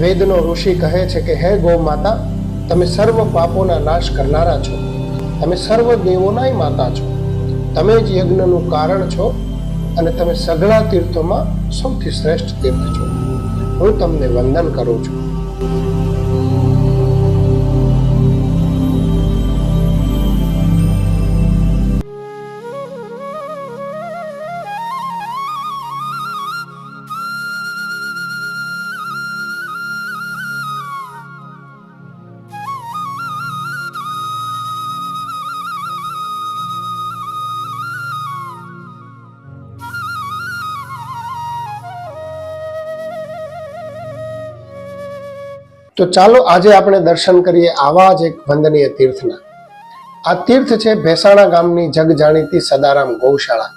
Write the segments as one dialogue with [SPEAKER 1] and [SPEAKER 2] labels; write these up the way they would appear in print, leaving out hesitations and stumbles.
[SPEAKER 1] વેદનો ઋષિ કહે છે કે હે ગૌ માતા, તમે સર્વ પાપોના નાશ કરનારા છો, તમે સર્વ દેવોનાય માતા છો, તમે જ યજ્ઞનું કારણ છો અને તમે સઘળા તીર્થોમાં સૌથી શ્રેષ્ઠ તીર્થ છો. હું તમને વંદન કરું છું. તો ચાલો આજે આપણે દર્શન કરીએ આવા જ એક વંદનીય તીર્થના. આ તીર્થ છે ભેસાણા ગામની જગ જાણીતી સદારામ ગૌશાળા.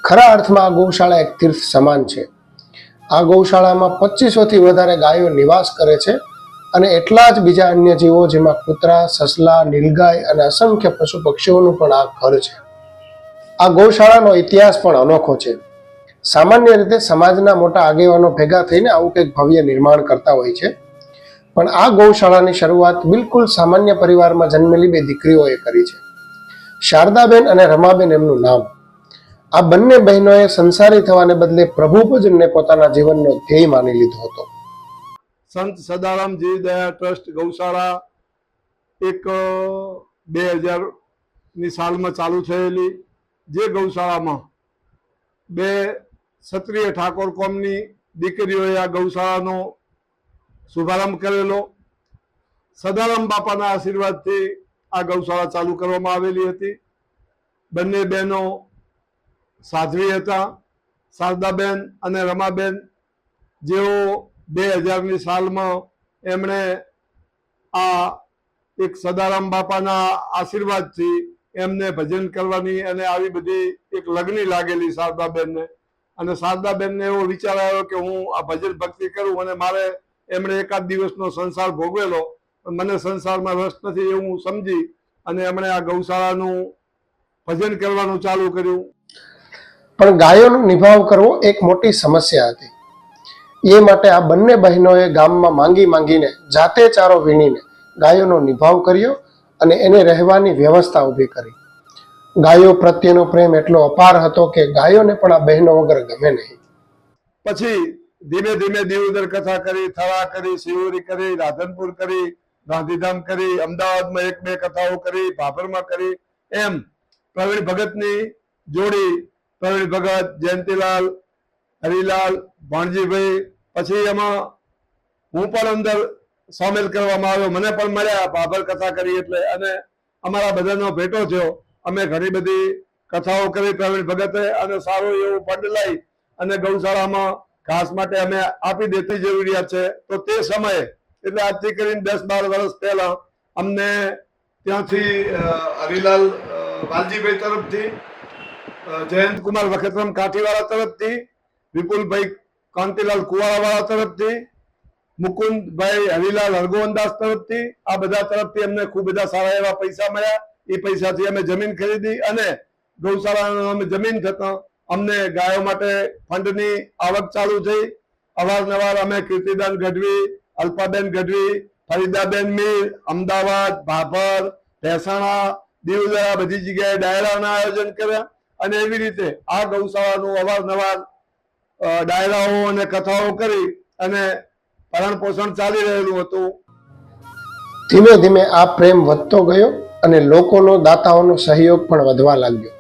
[SPEAKER 1] ખરા અર્થમાં આ ગૌશાળા એક તીર્થ સમાન છે. આ ગૌશાળામાં 2500 થી વધારે ગાયો નિવાસ કરે છે અને એટલા જ બીજા અન્ય જીવો જેમાં કૂતરા, સસલા, નીલગાય અને અસંખ્ય પશુ પક્ષીઓનું પણ આ ઘર છે. આ ગૌશાળાનો ઇતિહાસ પણ અનોખો છે. સામાન્ય રીતે સમાજના મોટા આગેવાનો ભેગા થઈને આવું કંઈક ભવ્ય નિર્માણ કરતા હોય છે, પણ આ ગૌશાળાની શરૂઆત બિલકુલ સામાન્ય પરિવારમાં જન્મેલી 2 દીકરીઓએ કરી છે. શારદાબેન અને રમાબેન એમનું નામ. આ બંને બહેનોએ સંસારી થવાને બદલે પ્રભુ પૂજનને પોતાના જીવનનો ધ્યેય માની લીધો હતો.
[SPEAKER 2] સંત સદારામ જીવદયા ટ્રસ્ટ ગૌશાળા એક 2000ની સાલમાં ચાલુ થયેલી, જે ગૌશાળામાં 2 ક્ષત્રિય ઠાકોર કોમની દીકરીઓએ આ ગૌશાળાનો શુભારંભ કરેલો. સદારામ બાપાના આશીર્વાદથી આ ગૌશાળા ચાલુ કરવામાં આવેલી હતી. બંને બહેનો સાધ્વી હતા. શારદાબેન અને રમાબેન, જેઓ 2000ની સાલમાં એમણે આ એક સદારામ બાપાના આશીર્વાદથી એમને ભજન કરવાની અને આવી બધી એક લગની લાગેલી શારદાબેનને. અને શારદાબેનને એવો વિચાર આવ્યો કે હું આ ભજન ભક્તિ કરું, અને મારે એમણે એકાદ દિવસનો સંસાર ભોગવેલો, મને સંસારમાં રસ નથી એવું સમજી અને એમણે આ ગૌશાળાનું ભજન કરવાનું ચાલુ કર્યું.
[SPEAKER 1] પણ ગાયોનો નિભાવ કરવો એક મોટી સમસ્યા હતી. એ માટે આ બંને બહેનોએ ગામમાં માંગીને જાતે ચારો વીણીને ગાયોનો નિભાવ કર્યો અને એને રહેવાની વ્યવસ્થા ઊભી કરી. ગાયો પ્રત્યેનો પ્રેમ એટલો અપાર હતો કે ગાયોને પણ આ બહેનો વગર ગમે નહીં.
[SPEAKER 2] પછી ધીમે ધીમે દિવોદર કથા કરી, થરા કરી, શિવોરી કરી, રાધનપુર કરી, ગાંધીધામ કરી, અમદાવાદમાં 1-2 કથાઓ કરી, ભાભરમાં કરી. એમ પ્રવીણ ભગતની જોડી, પ્રવીણ ભગત, જયંતિલાલ, હરિલાલ, ભાણજીભાઈ, પછી એમાં હું પણ અંદર સામેલ કરવામાં આવ્યો. મને પણ મળ્યા ભાભર કથા કરી એટલે, અને અમારા બધાનો ભેટો થયો. અમે ઘણી બધી કથાઓ કરી પ્રવીણ ભગતે, અને સારું એવું ફંડ લઈ અને ગૌશાળામાં ઘાસ માટે અમે આપી દેતી જરૂરિયાત છે. તો તે સમયે એટલે આજથી કરીને 10-12 વર્ષ પહેલા અમને ત્યાંથી હરિલાલ વાલજીભાઈ તરફથી, જયંતકુમાર વખતરામ કાઠીવાળા તરફથી, વિપુલભાઈ કાંતિલાલ કુવાડાવાળા તરફથી, મુકુંદભાઈ હરિલાલ હરગોવનદાસ તરફથી, આ બધા તરફથી અમને ખૂબ બધા સારા એવા પૈસા મળ્યા. એ પૈસાથી અમે જમીન ખરીદી અને ગૌશાળાનો અમે જમીન થતા અમને ગાયો માટે ફંડની આવક ચાલુ થઈ. અવારનવાર અમે કીર્તિદાન ગઢવી, અલ્પાબેન ગઢવી, ફરીદાબેન મીર, અમદાવાદ, ભાભર, ભેસાણા, દિવદરા, બધી જગ્યાએ ડાયરાના આયોજન કર્યા. અને એવી રીતે આ ગૌશાળાનું અવારનવાર ડાયરાઓ અને કથાઓ કરી અને ભરણ પોષણ ચાલી રહેલું હતું.
[SPEAKER 1] ધીમે ધીમે આ પ્રેમ વધતો ગયો અને લોકોનો, દાતાઓનો સહયોગ પણ વધવા લાગ્યો.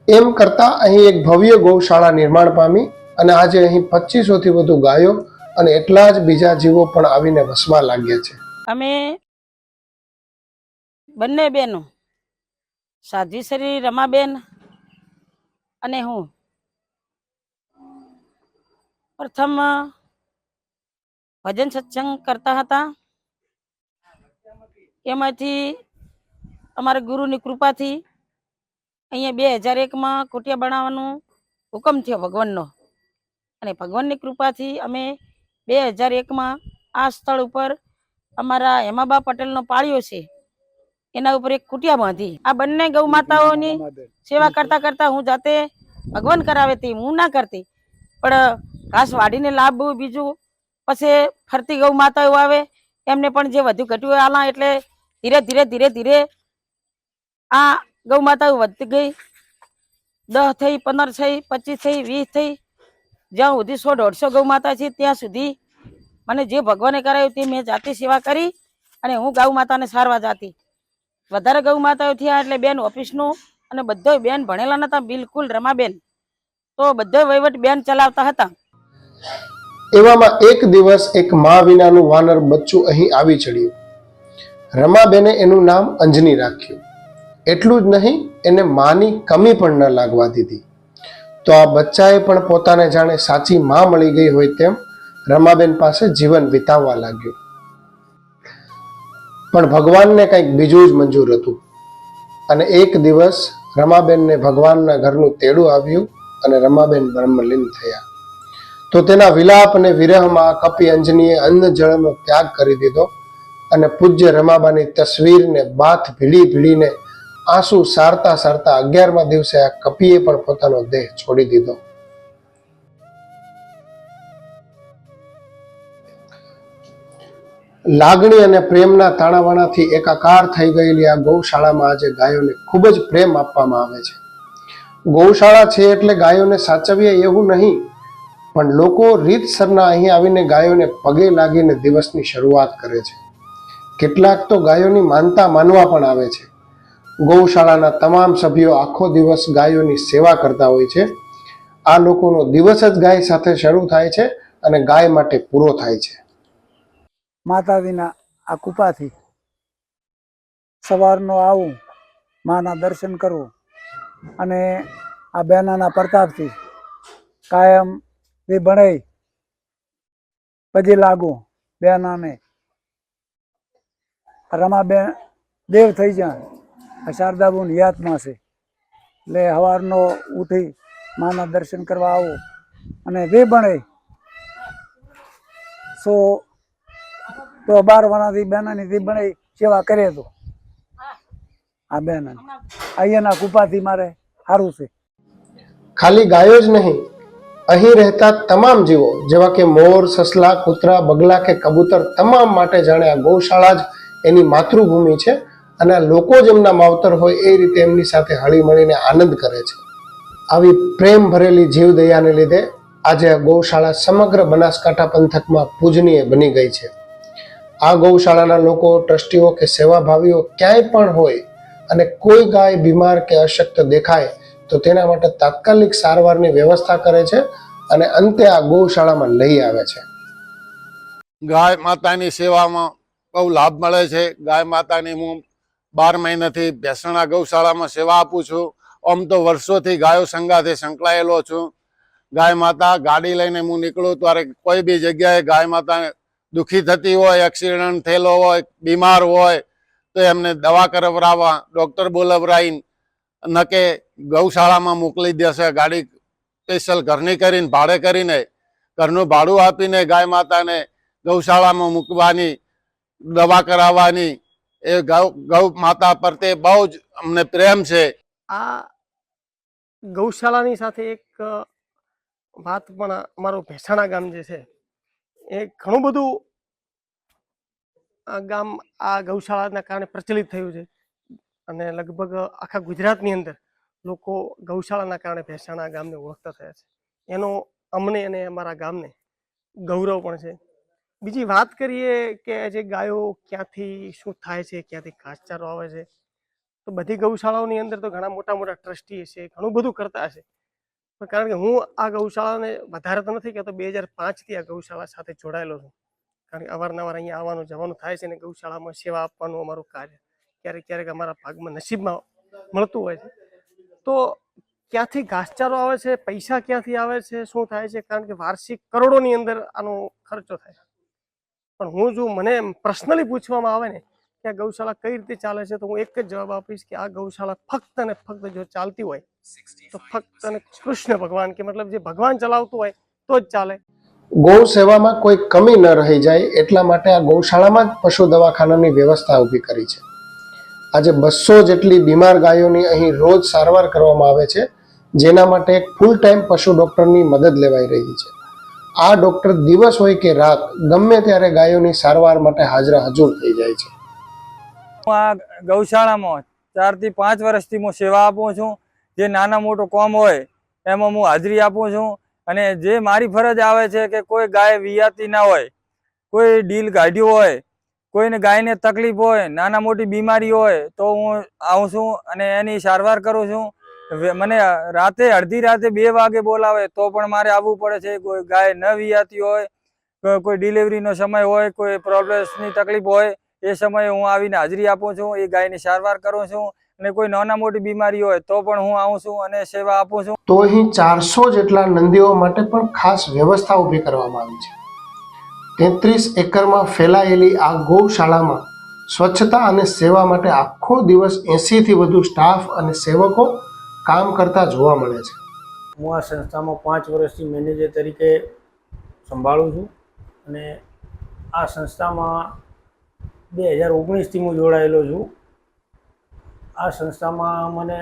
[SPEAKER 1] એમ કરતા અહીં એક ભવ્ય ગૌશાળા નિર્માણ પામી અને આજે અહીં 2500 થી વધુ ગાયો અને એટલા જ બીજા જીવો પણ આવીને વસવા લાગ્યા છે.
[SPEAKER 3] અમે બંને બહેનો, સાધ્વીશ્રી રમાબેન અને હું, પ્રથમ ભજન સત્સંગ કરતા હતા. એમાંથી અમારા ગુરુની કૃપાથી અહીંયા 2001માં કુટિયા બનાવવાનું હુકમ થયો ભગવાનનો, અને ભગવાનની કૃપાથી અમે 2001માં આ સ્થળ ઉપર અમારા હેમાબા પટેલનો પાળ્યો છે, એના ઉપર એક કુટિયા બાંધી. આ બંને ગૌ માતાઓની સેવા કરતા કરતા હું જાતે ભગવાન કરાવે હતી, હું ના કરતી, પણ ઘાસ વાઢીને લાવવું, બીજું પછી ફરતી ગૌ માતાઓ આવે એમને પણ જે વધુ ઘટ્યું હોય આલા, એટલે ધીરે ધીરે ધીરે ધીરે આ ગૌ માતાઓ વધતી ગઈ. 10 થઈ, 15 થઈ, 25 થઈ, 20 થઈ, જ્યાં સુધી 100-150 ગૌ માતા છે ત્યાં સુધી મને જે ભગવાને કરાયું તે મેં જાતે સેવા કરી અને હું ગૌ માતાને સારવા જાતી. વધારે ગૌ માતાઓ થયા એટલે બેન ઓફિસનું અને બધો બેન ભણેલા નતા બિલકુલ. રમાબેન તો બધો વહીવટ બેન ચલાવતા હતા.
[SPEAKER 1] એવામાં એક દિવસ એક મા વિનાનું વાનર બચ્ચું અહીં આવી ચડ્યું. રમાબેને એનું નામ અંજની રાખ્યું. એટલું જ નહીં, એને માની કમી પણ ન લાગવા દીધી. તો આ બચ્ચાએ પણ પોતાને જાણે સાચી માં મળી ગઈ હોય તેમ રમાબેન પાસે જીવન વિતાવવા લાગ્યું. પણ ભગવાનને કંઈક બીજું જ મંજૂર હતું અને એક દિવસ રમાબેનને ભગવાનના ઘરનું તેડું આવ્યું અને રમાબેન બ્રહ્મલીન થયા. તો તેના વિલાપ અને વિરહમાં કપી અંજનીએ અન્ન જળનો ત્યાગ કરી દીધો અને પૂજ્ય રમાબાની તસવીરને બાથ ભીડી ભીડીને આંસુ સારતા સારતા 11મા દિવસે આ કપીએ પણ પોતાનો દેહ છોડી દીધો. લાગણી અને પ્રેમના તાણાવાણાથી એકાકાર થઈ ગયેલી આ ગૌશાળામાં આજે ગાયોને ખૂબ જ પ્રેમ આપવામાં આવે છે. ગૌશાળા છે એટલે ગાયોને સાચવીએ એવું નહીં, પણ લોકો રીતસરના અહીં આવીને ગાયોને પગે લાગીને દિવસની શરૂઆત કરે છે. કેટલાક તો ગાયોની માનતા માનવા પણ આવે છે. ગૌશાળાના તમામ સભ્યો આખો દિવસ ગાયોની સેવા કરતા હોય છે. આ લોકોનો દિવસ જ ગાય સાથે શરૂ થાય છે અને ગાય માટે પૂરો થાય છે.
[SPEAKER 4] માતાજીના આ કૃપાથી સવારનો આવું, માના દર્શન કરવું અને આ બહેનાના પ્રતાપથી કાયમ જે ભણાઈ પછી લાગુ બહેનાને રમાબેન દેવ થઈ જાય. આ શારદાબુની યાદમાં છે એટલે સવારનો ઉઠી માના દર્શન કરવા આવું અને જે ભણે સો તો 12 વર્ષથી બહેનાની જે ભણે સેવા કરે તો આ બેન અહીંયાના કૃપાથી મારે સારું છે.
[SPEAKER 1] ખાલી ગાયો જ નહીં, અહીં રહેતા તમામ જીવો જેવા કે મોર, સસલા, કૂતરા, બગલા કે કબૂતર તમામ માટે જાણે આ ગૌશાળા જ એની માતૃભૂમિ છે અને આ લોકો જ એમના માવતર હોય એ રીતે એમની સાથે હળી મળીને આનંદ કરે છે. આવી પ્રેમ ભરેલી જીવદયાને લીધે આજે આ ગૌશાળા સમગ્ર બનાસકાંઠા પંથકમાં પૂજનીય બની ગઈ છે. આ ગૌશાળાના લોકો, ટ્રસ્ટીઓ કે સેવાભાવીઓ ક્યાંય પણ હોય અને કોઈ ગાય બીમાર કે અશક્ત દેખાય તો તેના માટે તાત્કાલિક સારવારની વ્યવસ્થા કરે છે અને અંતે આ ગૌશાળામાં લઈ આવે છે.
[SPEAKER 5] ગાય માતાની સેવામાં બહુ લાભ મળે છે. ગાય માતાની હું 12 મહિનાથી ભેંસણા ગૌશાળામાં સેવા આપું છું. આમ તો વર્ષોથી ગાયો સંગાથે સંકળાયેલો છું. ગાય માતા ગાડી લઈને હું નીકળું ત્યારે કોઈ બી જગ્યાએ ગાય માતા દુઃખી થતી હોય, એક્સિડન્ટ થયેલો હોય, બીમાર હોય તો એમને દવા કરાવવા ડૉક્ટર બોલાવરાઈને નકે ગૌશાળામાં મોકલી દેશે. ગાડી સ્પેશિયલ ઘરની કરીને ભાડે કરીને ઘરનું ભાડું આપીને ગાય માતાને ગૌશાળામાં મૂકવાની, દવા કરાવવાની, એ ગૌ માતા પ્રત્યે બહુ જ અમને પ્રેમ છે.
[SPEAKER 6] આ ગૌશાળાની સાથે એક વાત પણ અમારું ભેસાણા ગામ જે છે એ ઘણું બધું આ ગામ આ ગૌશાળાના કારણે પ્રચલિત થયું છે અને લગભગ આખા ગુજરાતની અંદર લોકો ગૌશાળાના કારણે ભેસાણા ગામને ઓળખતા થયા છે. એનો અમને અને અમારા ગામને ગૌરવ પણ છે. બીજી વાત કરીએ કે જે ગાયો ક્યાંથી શું થાય છે, ક્યાંથી ઘાસચારો આવે છે, તો બધી ગૌશાળાઓની અંદર તો ઘણા મોટા મોટા ટ્રસ્ટી છે, ઘણું બધું કરતા હશે. પણ કારણ કે હું આ ગૌશાળાને વધારે તો નથી કહેતો, 2005થી આ ગૌશાળા સાથે જોડાયેલો છું. કારણ કે અવારનવાર અહીંયા આવવાનું જવાનું થાય છે ને ગૌશાળામાં સેવા આપવાનું અમારું કાર્ય ક્યારેક ક્યારેક અમારા ભાગમાં નસીબમાં મળતું હોય છે. તો ક્યાંથી ઘાસચારો આવે છે, પૈસા ક્યાંથી આવે છે, શું થાય છે, કારણ કે વાર્ષિક કરોડોની અંદર આનો ખર્ચો થાય છે. પણ હું જો મને પર્સનલી પૂછવામાં આવે ને કે આ ગૌશાળા કઈ રીતે ચાલે છે તો હું એક જ જવાબ આપીશ કે આ ગૌશાળા ફક્ત અને ફક્ત જો ચાલતી હોય તો ફક્ત અને કૃષ્ણ ભગવાન કે મતલબ જે ભગવાન ચલાવતું હોય તો જ ચાલે.
[SPEAKER 1] ગૌ સેવામાં કોઈ કમી ન રહી જાય એટલા માટે આ ગૌશાળામાં જ પશુ દવાખાનાની વ્યવસ્થા ઊભી કરી છે. આજે 200 જેટલી બીમાર ગાયોની અહીં રોજ સારવાર કરવામાં આવે છે, જેના માટે એક ફૂલ ટાઈમ પશુ ડોક્ટરની મદદ લેવાઈ રહી છે. આ ડોક્ટર દિવસ હોય કે રાત ગમે ત્યારે ગાયોની સારવાર માટે હાજર હજુર થઈ જાય છે.
[SPEAKER 7] હું આ ગૌશાળામાં 4 થી 5 વર્ષથી હું સેવા આપું છું. જે નાના મોટો કામ હોય એમાં હું હાજરી આપું છું. અને જે મારી ફરજ આવે છે કે કોઈ ગાય વિયાતી ના હોય, કોઈ ડીલ કાઢ્યું હોય, કોઈને ગાયને તકલીફ હોય, નાના મોટી બીમારી હોય તો હું આવું છું અને એની સારવાર કરું છું. મને રાતે અડધી રાતે 2 વાગે બોલાવે તો પણ મારે આવવું પડે છે. કોઈ ગાય ન વિયાતી હોય, કોઈ ડિલિવરીનો સમય હોય, કોઈ પ્રોબ્લેમ્સની તકલીફ હોય, એ સમયે હું આવીને હાજરી આપું છું. એ ગાયની સારવાર કરું છું. અને કોઈ નાના મોટી બીમારી હોય તો પણ હું આવું છું અને સેવા આપું છું.
[SPEAKER 1] તો અહીં 400 જેટલા નંદીઓ માટે પણ ખાસ વ્યવસ્થા ઊભી કરવામાં આવી છે. 33 એકરમાં ફેલાયેલી આ ગૌશાળામાં સ્વચ્છતા અને સેવા માટે આખો દિવસ 80 થી વધુ સ્ટાફ અને સેવકો કામ કરતા જોવા મળે છે.
[SPEAKER 8] હું આ સંસ્થામાં 5 વર્ષથી મેનેજર તરીકે સંભાળું છું અને આ સંસ્થામાં 2019થી હું જોડાયેલો છું. આ સંસ્થામાં મને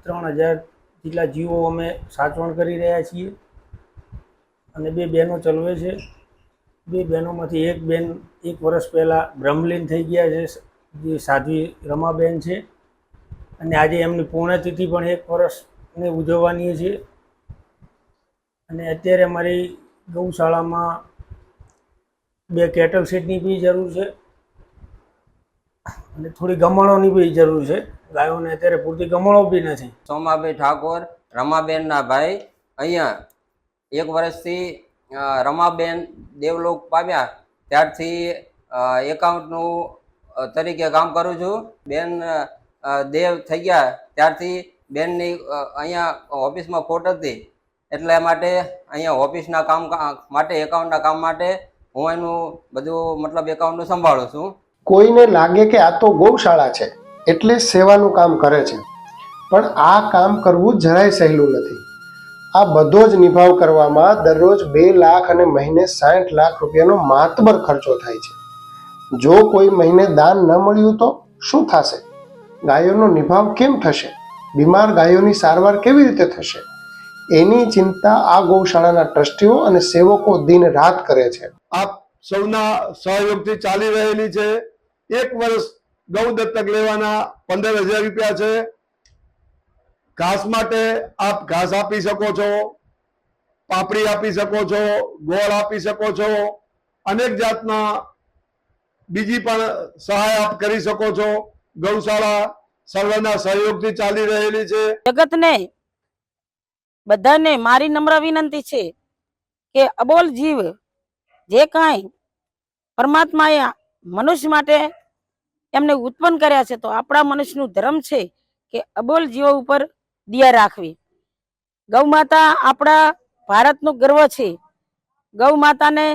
[SPEAKER 8] 3000 જેટલા જીવો અમે સાચવણ કરી રહ્યા છીએ અને 2 બહેનો ચલાવે છે. 2 બહેનોમાંથી એક બેન 1 વર્ષ પહેલાં બ્રહ્મલીન થઈ ગયા છે, જે સાધ્વી રમાબેન છે અને આજે એમની પુણ્યતિથિ પણ 1 વર્ષને ઉજવવાની છે. અને અત્યારે અમારી ગૌશાળામાં 2 કેટલ શેડની બી જરૂર છે અને થોડી ગમાણોની બી જરૂર છે. ગાયોને અત્યારે પૂરતી ગમાણો બી નથી.
[SPEAKER 9] સોમાભાઈ ઠાકોર, રમાબેનના ભાઈ. અહીંયા 1 વર્ષથી રમાબેન દેવલોક પામ્યા ત્યારથી એકાઉન્ટનું તરીકે કામ કરું છું. બેન દેવ થઈ ગયા ત્યારથી બેનની અહીંયા ઓફિસમાં ખોટ હતી, એટલા માટે અહીંયા ઓફિસના કામ માટે, એકાઉન્ટના કામ માટે હું એનું બધું મતલબ એકાઉન્ટનું સંભાળું છું.
[SPEAKER 1] કોઈને લાગે કે આ તો ગૌશાળા છે એટલે સેવાનું કામ કરે છે, પણ આ કામ કરવું જરાય સહેલું નથી. આ બધો જ નિભાવ કરવામાં દરરોજ 2 લાખ અને મહિને 60 લાખ રૂપિયાનો માતબર ખર્ચો થાય છે. જો કોઈ મહિને દાન ન મળ્યું તો શું થશે? ગાયોનો નિભાવ કેમ થશે? બીમાર ગાયોની સારવાર કેવી રીતે થશે? એની ચિંતા આ ગૌશાળાના ટ્રસ્ટીઓ અને સેવકો દિન રાત કરે છે.
[SPEAKER 2] આપ સૌના સહયોગથી ચાલી રહેલી છે. 1 વર્ષ ગૌ દત્તક લેવાના 15,000 રૂપિયા છે. ઘાસ માટે આપ ઘાસ આપી શકો છો, પાપડી આપી શકો છો, ગોળ આપી શકો છો, અનેક જાતના બીજી પણ સહાય આપ કરી શકો છો. ગૌશાળા સર્વના સહયોગથી ચાલી રહેલી છે.
[SPEAKER 3] જગતને બધાને મારી નમ્ર વિનંતી છે કે અબોલ જીવ જે કાંઈ પરમાત્માએ મનુષ્ય માટે એમને ઉત્પન્ન કર્યા છે, તો આપણા મનુષ્યનું ધર્મ છે કે અબોલ જીવો ઉપર દયા રાખવી. ગૌ માતા આપણા ભારતનું ગર્વ છે. ગૌ માતાને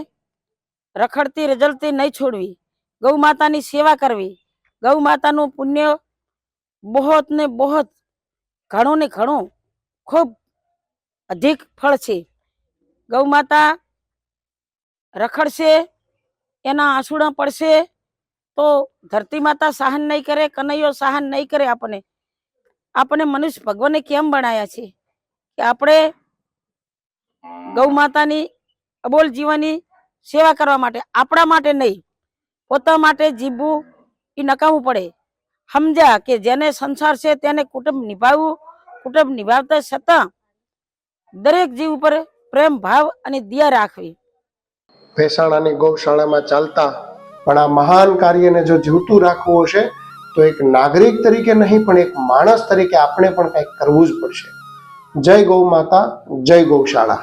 [SPEAKER 3] રખડતી રજળતી નહીં છોડવી, ગૌ માતાની સેવા કરવી. ગૌ માતાનું પુણ્ય બહોત ને બહોત, ઘણું ને ઘણું, ખૂબ અધિક ફળ છે. ગૌ માતા રખડશે, એના આંસુડા પડશે તો ધરતી માતા સહન નહીં કરે, કનૈયો સહન નહીં કરે. આપણે મનુષ્ય ભગવાને કેમ બનાવ્યા છે કે આપણે ગૌ માતાની અબોલ જીવનની સેવા કરવા માટે, આપણા માટે નહીં, પોતા માટે જીવવું એ નકામું પડે. સમજ્યા કે જેને સંસાર છે તેને કુટુંબ નિભાવવું, કુટુંબ નિભાવતા છતાં દરેક જીવ ઉપર પ્રેમ ભાવ અને દયા રાખવી.
[SPEAKER 1] ભેસાણાની ગૌશાળામાં ચાલતા પણ આ મહાન કાર્યને જો જીવતું રાખવું હશે તો એક નાગરિક તરીકે નહીં પણ એક માણસ તરીકે આપણે પણ કંઈક કરવું જ પડશે. જય ગૌ માતા, જય ગૌશાળા.